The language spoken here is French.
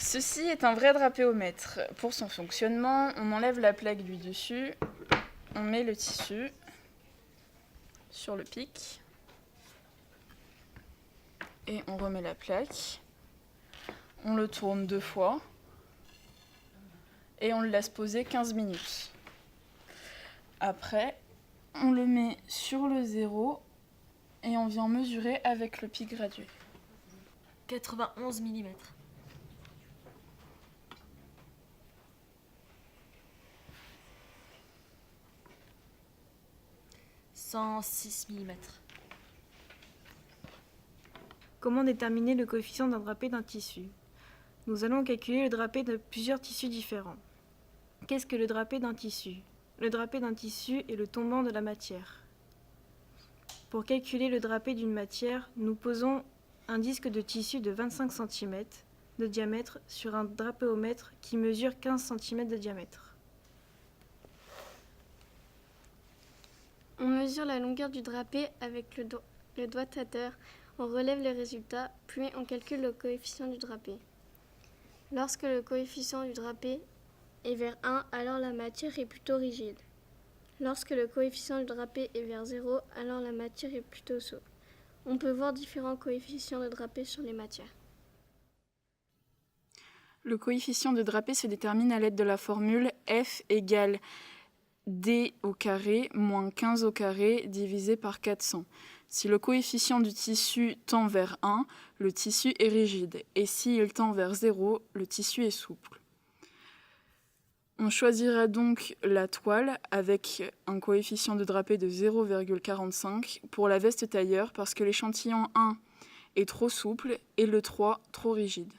Ceci est un vrai drapéomètre. Pour son fonctionnement, on enlève la plaque du dessus, on met le tissu sur le pic et on remet la plaque. On le tourne 2 fois et on le laisse poser 15 minutes. Après, on le met sur le 0 et on vient mesurer avec le pic gradué. 91 mm. 106 mm. Comment déterminer le coefficient d'un drapé d'un tissu? Nous allons calculer le drapé de plusieurs tissus différents. Qu'est-ce que le drapé d'un tissu? Le drapé d'un tissu est le tombant de la matière. Pour calculer le drapé d'une matière, nous posons un disque de tissu de 25 cm de diamètre sur un drapéomètre qui mesure 15 cm de diamètre. On mesure la longueur du drapé avec le doigtateur, on relève les résultats, puis on calcule le coefficient du drapé. Lorsque le coefficient du drapé est vers 1, alors la matière est plutôt rigide. Lorsque le coefficient du drapé est vers 0, alors la matière est plutôt souple. On peut voir différents coefficients de drapé sur les matières. Le coefficient de drapé se détermine à l'aide de la formule F égale D au carré moins 15 au carré divisé par 400. Si le coefficient du tissu tend vers 1, le tissu est rigide, et s'il tend vers 0, le tissu est souple. On choisira donc la toile avec un coefficient de drapé de 0,45 pour la veste tailleur parce que l'échantillon 1 est trop souple et le 3 trop rigide.